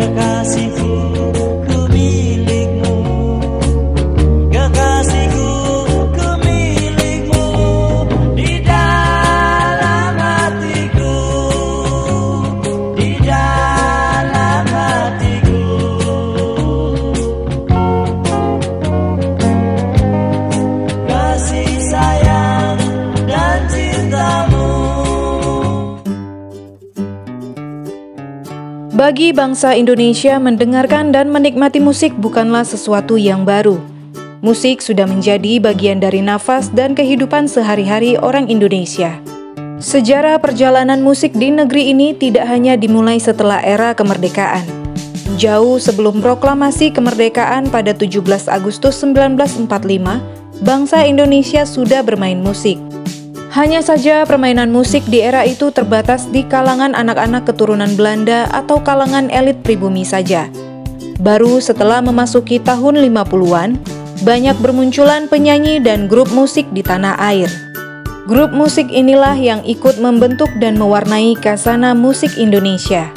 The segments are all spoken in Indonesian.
kekasihku, ku milikmu. Kekasihku, ku milikmu. Di dalam hatiku, di dalam hatiku. Kasih sayang dan cintamu. Bagi bangsa Indonesia, mendengarkan dan menikmati musik bukanlah sesuatu yang baru. Musik sudah menjadi bagian dari nafas dan kehidupan sehari-hari orang Indonesia. Sejarah perjalanan musik di negeri ini tidak hanya dimulai setelah era kemerdekaan. Jauh sebelum proklamasi kemerdekaan pada 17 Agustus 1945, bangsa Indonesia sudah bermain musik. Hanya saja permainan musik di era itu terbatas di kalangan anak-anak keturunan Belanda atau kalangan elit pribumi saja. Baru setelah memasuki tahun 50-an, banyak bermunculan penyanyi dan grup musik di tanah air. Grup musik inilah yang ikut membentuk dan mewarnai khasana musik Indonesia.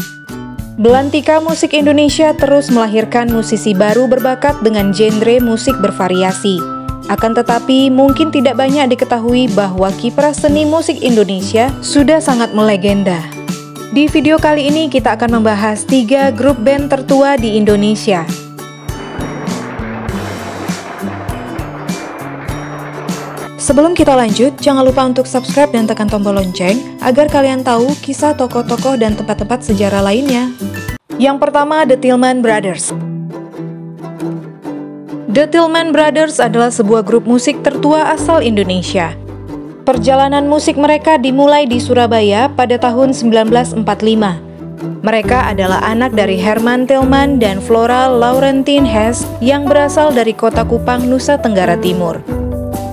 Belantika musik Indonesia terus melahirkan musisi baru berbakat dengan genre musik bervariasi. Akan tetapi, mungkin tidak banyak diketahui bahwa kiprah seni musik Indonesia sudah sangat melegenda. Di video kali ini kita akan membahas 3 grup band tertua di Indonesia. Sebelum kita lanjut, jangan lupa untuk subscribe dan tekan tombol lonceng agar kalian tahu kisah tokoh-tokoh dan tempat-tempat sejarah lainnya. Yang pertama, The Tillman Brothers. The Tillman Brothers adalah sebuah grup musik tertua asal Indonesia. Perjalanan musik mereka dimulai di Surabaya pada tahun 1945. Mereka adalah anak dari Herman Tillman dan Flora Laurentine Hess yang berasal dari kota Kupang, Nusa Tenggara Timur.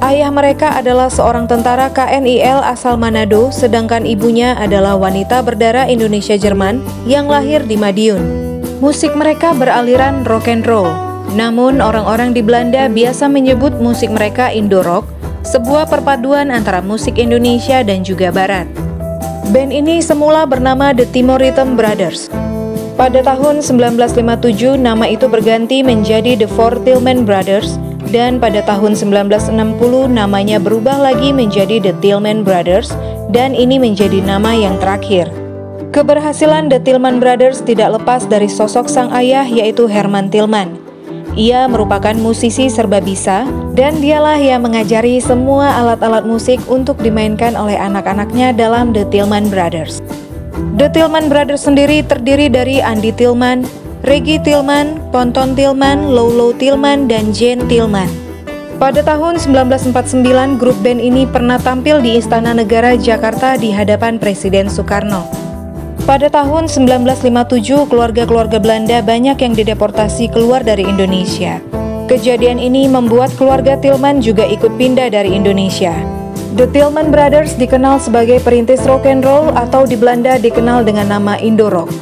Ayah mereka adalah seorang tentara KNIL asal Manado, sedangkan ibunya adalah wanita berdarah Indonesia-Jerman yang lahir di Madiun. Musik mereka beraliran rock and roll. Namun orang-orang di Belanda biasa menyebut musik mereka Indo-rock, sebuah perpaduan antara musik Indonesia dan juga Barat. Band ini semula bernama The Timor Rhythm Brothers. Pada tahun 1957 nama itu berganti menjadi The Four Tillman Brothers, dan pada tahun 1960 namanya berubah lagi menjadi The Tillman Brothers, dan ini menjadi nama yang terakhir. Keberhasilan The Tillman Brothers tidak lepas dari sosok sang ayah, yaitu Herman Tillman. Ia merupakan musisi serba bisa, dan dialah yang mengajari semua alat-alat musik untuk dimainkan oleh anak-anaknya dalam The Tillman Brothers. The Tillman Brothers sendiri terdiri dari Andy Tillman, Reggie Tillman, Ponton Tillman, Lolo Tillman, dan Jane Tillman. Pada tahun 1949, grup band ini pernah tampil di Istana Negara Jakarta di hadapan Presiden Soekarno. Pada tahun 1957, keluarga-keluarga Belanda banyak yang dideportasi keluar dari Indonesia. Kejadian ini membuat keluarga Tillman juga ikut pindah dari Indonesia. The Tillman Brothers dikenal sebagai perintis rock and roll atau di Belanda dikenal dengan nama Indo-rock.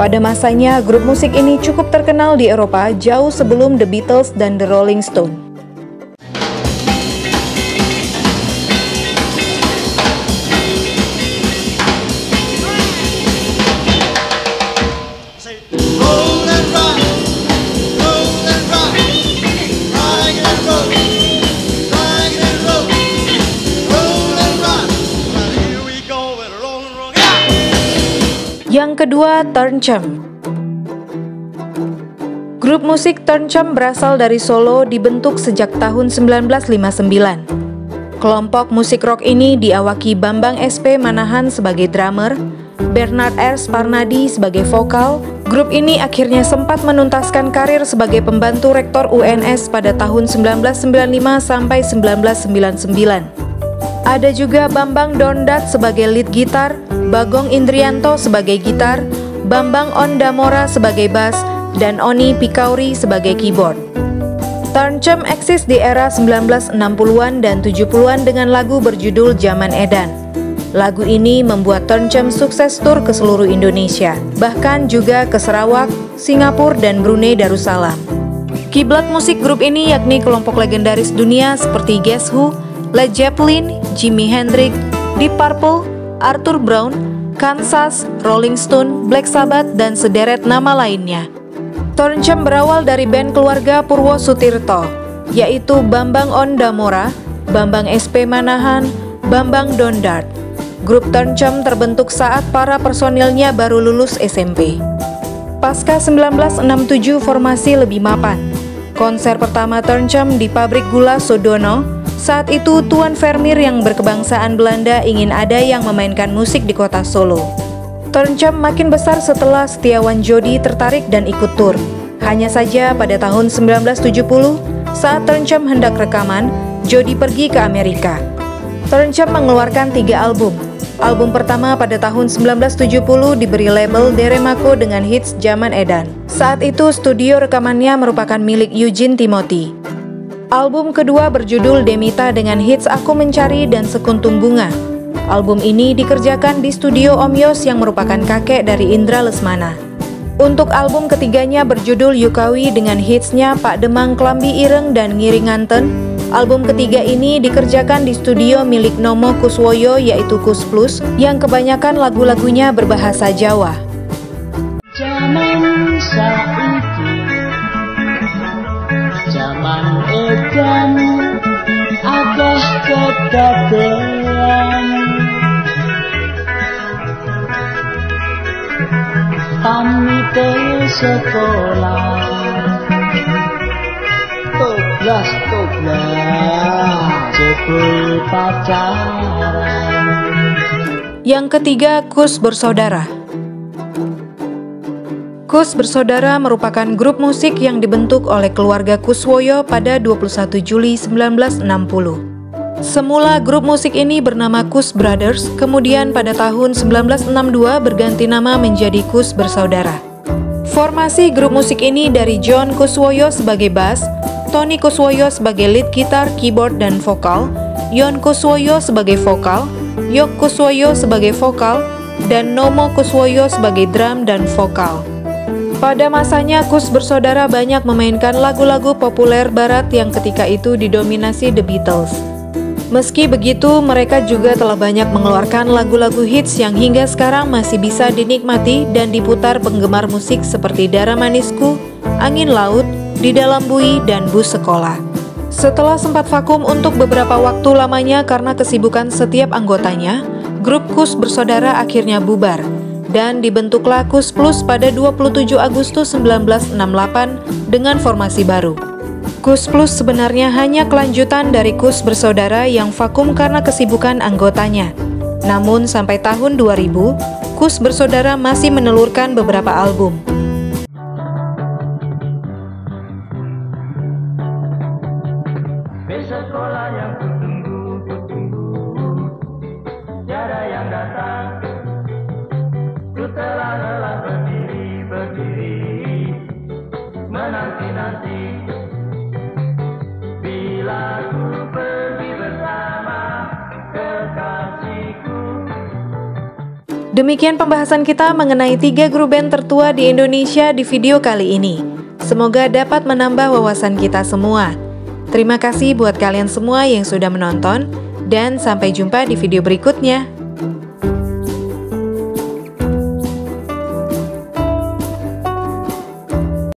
Pada masanya, grup musik ini cukup terkenal di Eropa jauh sebelum The Beatles dan The Rolling Stones. Yang kedua, Turnchem. Grup musik Turnchem berasal dari Solo, dibentuk sejak tahun 1959. Kelompok musik rock ini diawaki Bambang SP Manahan sebagai drummer, Bernard R. Sparnadi sebagai vokal. Grup ini akhirnya sempat menuntaskan karir sebagai pembantu rektor UNS pada tahun 1995 sampai 1999. Ada juga Bambang Dondat sebagai lead gitar, Bagong Indrianto sebagai gitar, Bambang Ondamora sebagai bass, dan Oni Pikauri sebagai keyboard. Turnchem eksis di era 1960-an dan 70-an dengan lagu berjudul Zaman Edan. Lagu ini membuat Turnchem sukses tur ke seluruh Indonesia, bahkan juga ke Sarawak, Singapura, dan Brunei Darussalam. Kiblat musik grup ini yakni kelompok legendaris dunia seperti Guess Who, Led Zeppelin, Jimi Hendrix, Deep Purple, Arthur Brown, Kansas, Rolling Stone, Black Sabbath, dan sederet nama lainnya. Torncem berawal dari band keluarga Purwo Sutirto, yaitu Bambang Ondamora, Bambang SP Manahan, Bambang Dondart. Grup Torncem terbentuk saat para personilnya baru lulus SMP. Pasca 1967 formasi lebih mapan. Konser pertama Torncem di pabrik gula Sodono. Saat itu Tuan Vermeer yang berkebangsaan Belanda ingin ada yang memainkan musik di kota Solo. Torncem makin besar setelah Setiawan Jodi tertarik dan ikut tur. Hanya saja pada tahun 1970, saat Torncem hendak rekaman, Jodi pergi ke Amerika. Torncem mengeluarkan 3 album. Album pertama pada tahun 1970 diberi label Deremaco dengan hits Zaman Edan. Saat itu studio rekamannya merupakan milik Eugene Timothy. Album kedua berjudul Demita dengan hits Aku Mencari dan Sekuntum Bunga. Album ini dikerjakan di studio Om Yos yang merupakan kakek dari Indra Lesmana. Untuk album ketiganya berjudul Yukawi dengan hitsnya Pak Demang Klambi Ireng dan Ngiringanten. Album ketiga ini dikerjakan di studio milik Nomo Kuswoyo yaitu Kus Plus yang kebanyakan lagu-lagunya berbahasa Jawa. Zaman saiki, zaman edan, akeh kedadean. Pamite sekolah, toblas jebul pacaran. Yang ketiga, Kus Bersaudara. Kus Bersaudara merupakan grup musik yang dibentuk oleh keluarga Kuswoyo pada 21 Juli 1960. Semula grup musik ini bernama Kus Brothers, kemudian pada tahun 1962 berganti nama menjadi Kus Bersaudara. Formasi grup musik ini dari John Kuswoyo sebagai bass, Tony Kuswoyo sebagai lead gitar, keyboard, dan vokal, Yon Kuswoyo sebagai vokal, Yok Kuswoyo sebagai vokal, dan Nomo Kuswoyo sebagai drum dan vokal. Pada masanya, Kus Bersaudara banyak memainkan lagu-lagu populer barat yang ketika itu didominasi The Beatles. Meski begitu, mereka juga telah banyak mengeluarkan lagu-lagu hits yang hingga sekarang masih bisa dinikmati dan diputar penggemar musik seperti Dara Manisku, Angin Laut, Di Dalam Bui, dan Bus Sekolah. Setelah sempat vakum untuk beberapa waktu lamanya karena kesibukan setiap anggotanya, grup Kus Bersaudara akhirnya bubar dan dibentuklah Kus Plus pada 27 Agustus 1968 dengan formasi baru. Kus Plus sebenarnya hanya kelanjutan dari Kus Bersaudara yang vakum karena kesibukan anggotanya. Namun sampai tahun 2000, Kus Bersaudara masih menelurkan beberapa album. Besok sekolah yang kutunggu, tiada yang datang. Ku telah lelah berdiri, menanti-nanti. Bila ku pergi bersama kekasihku. Demikian pembahasan kita mengenai 3 grup band tertua di Indonesia di video kali ini. Semoga dapat menambah wawasan kita semua. Terima kasih buat kalian semua yang sudah menonton, dan sampai jumpa di video berikutnya.